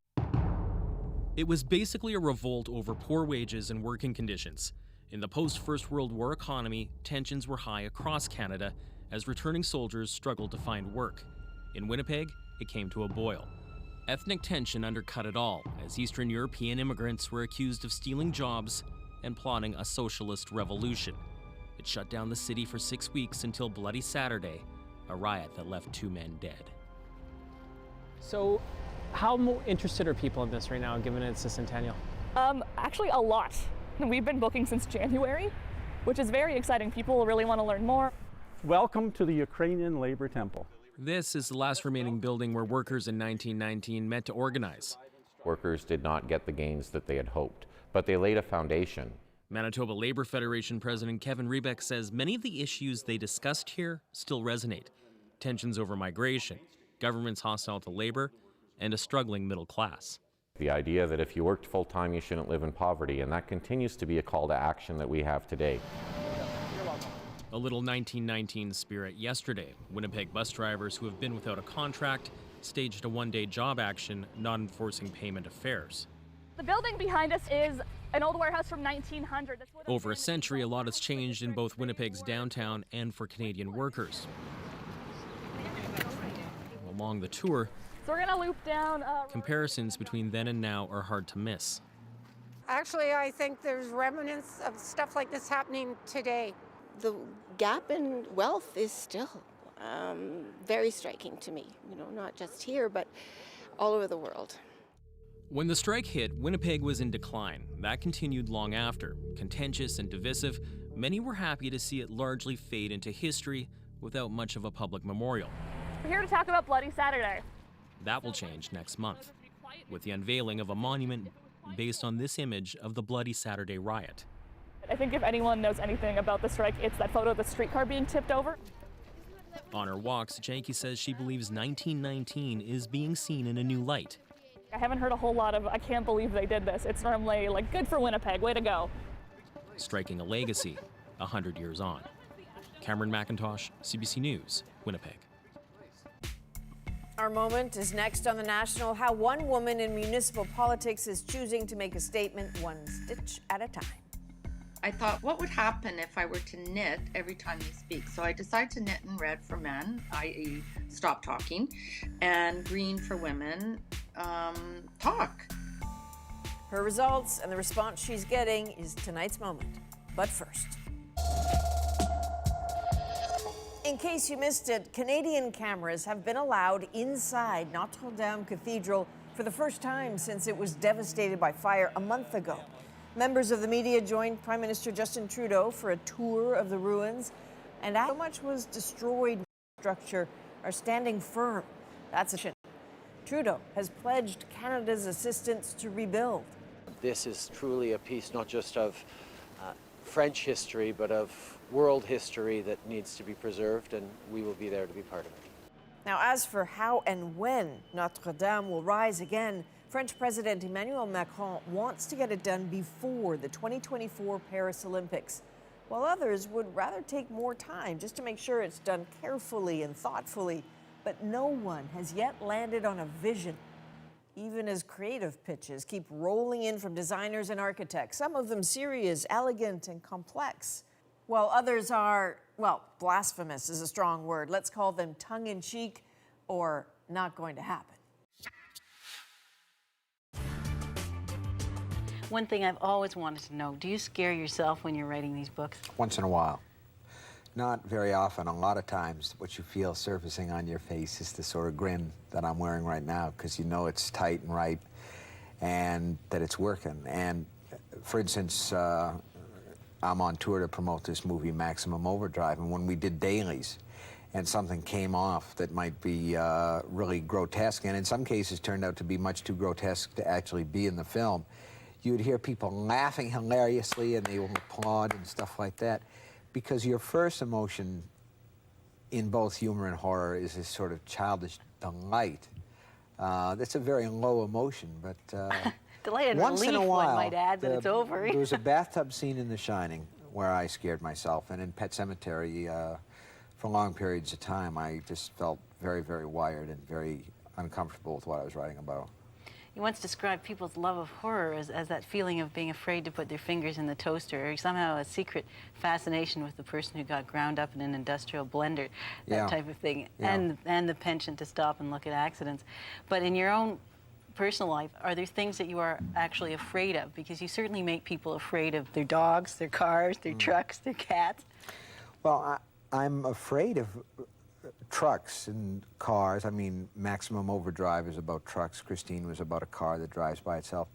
It was basically a revolt over poor wages and working conditions. In the post-First World War economy, tensions were high across Canada as returning soldiers struggled to find work. In Winnipeg, it came to a boil. Ethnic tension undercut it all as Eastern European immigrants were accused of stealing jobs and plotting a socialist revolution. It shut down the city for 6 weeks until Bloody Saturday, a riot that left 2 men dead. So, how interested are people in this right now, given it's a centennial? Actually, a lot. We've been booking since January, which is very exciting. People really want to learn more. Welcome to the Ukrainian Labor Temple. This is the last remaining building where workers in 1919 met to organize. Workers did not get the gains that they had hoped, but they laid a foundation. Manitoba Labour Federation President Kevin Rebeck says many of the issues they discussed here still resonate. Tensions over migration, governments hostile to labor, and a struggling middle class. The idea that if you worked full-time, you shouldn't live in poverty, and that continues to be a call to action that we have today. A little 1919 spirit yesterday. Winnipeg bus drivers who have been without a contract staged a one-day job action not enforcing payment of fares. The building behind us is an old warehouse from 1900. Over a century, a lot has changed in both Winnipeg's downtown and for Canadian workers. Along the tour, so we're going to loop down. Comparisons between then and now are hard to miss. Actually, I think there's remnants of stuff like this happening today. The gap in wealth is still very striking to me, not just here, but all over the world. When the strike hit, Winnipeg was in decline. That continued long after. Contentious and divisive, many were happy to see it largely fade into history without much of a public memorial. We're here to talk about Bloody Saturday. That will change next month, with the unveiling of a monument based on this image of the Bloody Saturday riot. I think if anyone knows anything about the strike, it's that photo of the streetcar being tipped over. On her walks, Janky says she believes 1919 is being seen in a new light. I haven't heard a whole lot of, I can't believe they did this. It's normally like, good for Winnipeg, way to go. Striking a legacy 100 years on. Cameron McIntosh, CBC News, Winnipeg. Our moment is next on The National. How one woman in municipal politics is choosing to make a statement one stitch at a time. I thought, what would happen if I were to knit every time you speak? So I decided to knit in red for men, i.e. stop talking, and green for women, talk. Her results and the response she's getting is tonight's moment. But first, in case you missed it, Canadian cameras have been allowed inside Notre Dame Cathedral for the first time since it was devastated by fire a month ago. Members of the media joined Prime Minister Justin Trudeau for a tour of the ruins, and so much was destroyed, structure are standing firm. That's a shit. Trudeau has pledged Canada's assistance to rebuild. This is truly a piece not just of French history, but of world history that needs to be preserved, and we will be there to be part of it. Now, as for how and when Notre Dame will rise again, French President Emmanuel Macron wants to get it done before the 2024 Paris Olympics, while others would rather take more time just to make sure it's done carefully and thoughtfully. But no one has yet landed on a vision, even as creative pitches keep rolling in from designers and architects, some of them serious, elegant, and complex, while others are, well, blasphemous is a strong word. Let's call them tongue-in-cheek or not going to happen. One thing I've always wanted to know, do you scare yourself when you're writing these books? Once in a while. Not very often. A lot of times what you feel surfacing on your face is the sort of grin that I'm wearing right now, because you know it's tight and right and that it's working. And for instance, I'm on tour to promote this movie, Maximum Overdrive, and when we did dailies and something came off that might be really grotesque, and in some cases turned out to be much too grotesque to actually be in the film, you would hear people laughing hilariously and they would applaud and stuff like that, because your first emotion in both humor and horror is this sort of childish delight. That's a very low emotion, but delight and once relief, in a while, one might add, that it's over. There was a bathtub scene in The Shining where I scared myself, and in Pet Sematary, for long periods of time, I just felt very, very wired and very uncomfortable with what I was writing about. You once described people's love of horror as that feeling of being afraid to put their fingers in the toaster, or somehow a secret fascination with the person who got ground up in an industrial blender, that type of thing, and the penchant to stop and look at accidents. But in your own personal life, are there things that you are actually afraid of? Because you certainly make people afraid of their dogs, their cars, their trucks, their cats. Well, I'm afraid of trucks and cars. I mean, Maximum Overdrive is about trucks. Christine was about a car that drives by itself.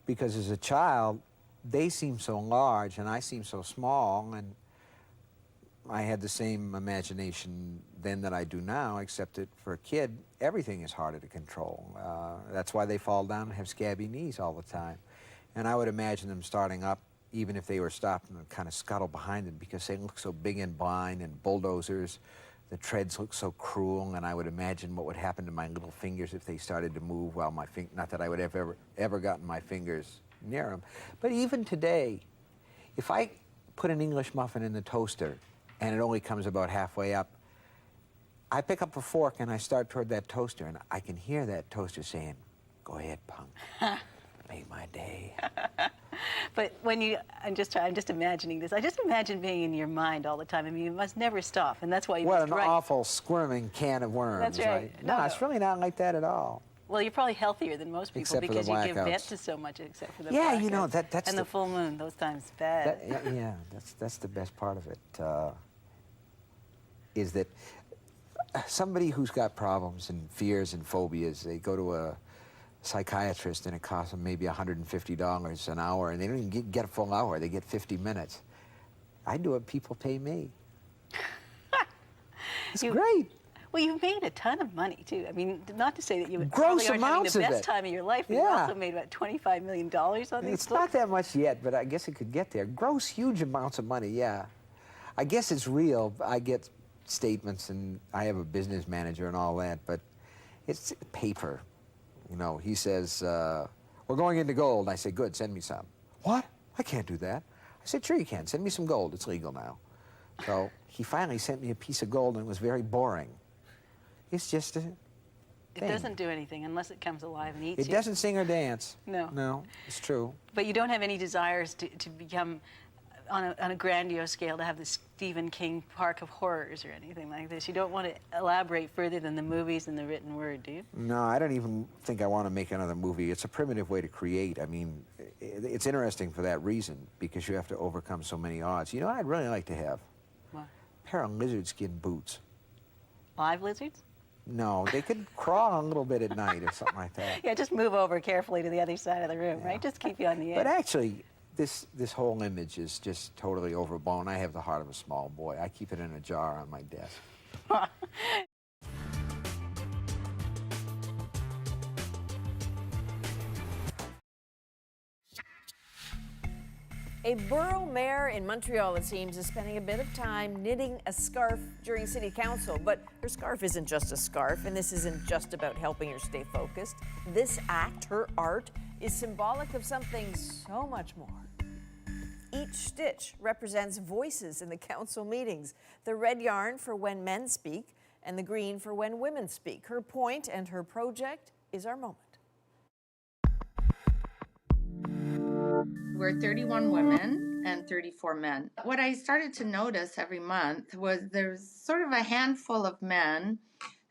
Because as a child, they seem so large and I seem so small, and I had the same imagination then that I do now, except that for a kid, everything is harder to control. That's why they fall down and have scabby knees all the time. And I would imagine them starting up, even if they were stopped, and kind of scuttle behind them because they look so big and blind, and bulldozers, the treads look so cruel, and I would imagine what would happen to my little fingers if they started to move while my not that I would have ever gotten my fingers near them. But even today, if I put an English muffin in the toaster and it only comes about halfway up, I pick up a fork and I start toward that toaster, and I can hear that toaster saying, "Go ahead, punk, make my day." But when you, I'm just imagining this. I just imagine being in your mind all the time. I mean, you must never stop, and that's why you must write. What an awful squirming can of worms, That's right. No, it's really not like that at all. Well, you're probably healthier than most people Except because for the you give vent blackouts. to so much, except for the Yeah, blackouts. you know, that's and the full moon, those times bad. Yeah, that's the best part of it, is that somebody who's got problems and fears and phobias, they go to a psychiatrist and it costs them maybe $150 an hour, and they don't even get a full hour, they get 50 minutes. I do it, people pay me. It's great. Well, you've made a ton of money, too. I mean, not to say that you Gross probably aren't having amounts the of best it. time of your life, but you also made about $25 million on these It's not that much yet, but I guess it could get there. Gross, huge amounts of money, yeah. I guess it's real. I get statements, and I have a business manager and all that, but it's paper. You know, he says, we're going into gold. I say, good, send me some. What? I can't do that. I said, sure you can. Send me some gold. It's legal now. So he finally sent me a piece of gold, and it was very boring. It's just a thing. It doesn't do anything unless it comes alive and eats you. It doesn't sing or dance. No. No, it's true. But you don't have any desires to become, on a grandiose scale, to have the Stephen King Park of Horrors or anything like this. You don't want to elaborate further than the movies and the written word, do you? No, I don't even think I want to make another movie. It's a primitive way to create. I mean, it's interesting for that reason, because you have to overcome so many odds. You know what I'd really like to have? What? A pair of lizard skin boots. Live lizards? No, they could crawl a little bit at night or something like that. Yeah, just move over carefully to the other side of the room, right? Just keep you on the edge. But actually, this whole image is just totally overblown. I have the heart of a small boy. I keep it in a jar on my desk. A borough mayor in Montreal, it seems, is spending a bit of time knitting a scarf during city council. But her scarf isn't just a scarf, and this isn't just about helping her stay focused. This act, her art, is symbolic of something so much more. Each stitch represents voices in the council meetings. The red yarn for when men speak, and the green for when women speak. Her point and her project is our moment. We're 31 women and 34 men. What I started to notice every month was there's sort of a handful of men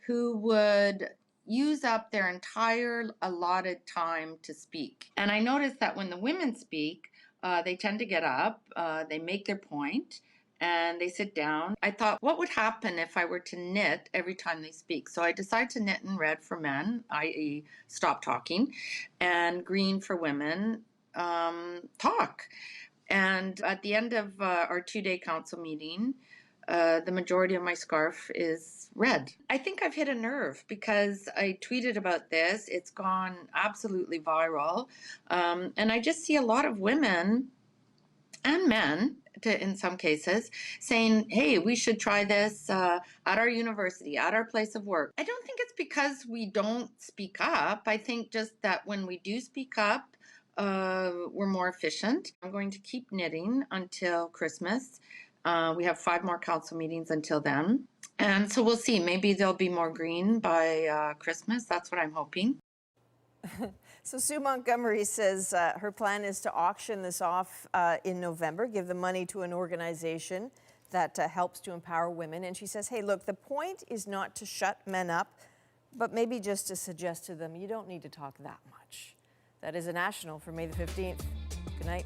who would use up their entire allotted time to speak. And I noticed that when the women speak, they tend to get up, they make their point, and they sit down. I thought, what would happen if I were to knit every time they speak? So I decided to knit in red for men, i.e. stop talking, and green for women, talk. And at the end of our two-day council meeting, the majority of my scarf is red. I think I've hit a nerve because I tweeted about this. It's gone absolutely viral. And I just see a lot of women and men, in some cases, saying, hey, we should try this at our university, at our place of work. I don't think it's because we don't speak up. I think just that when we do speak up, we're more efficient. I'm going to keep knitting until Christmas. We have 5 more council meetings until then. And so we'll see. Maybe there'll be more green by Christmas. That's what I'm hoping. So Sue Montgomery says her plan is to auction this off in November, give the money to an organization that helps to empower women. And she says, hey, look, the point is not to shut men up, but maybe just to suggest to them, you don't need to talk that much. That is a national for May the 15th. Good night.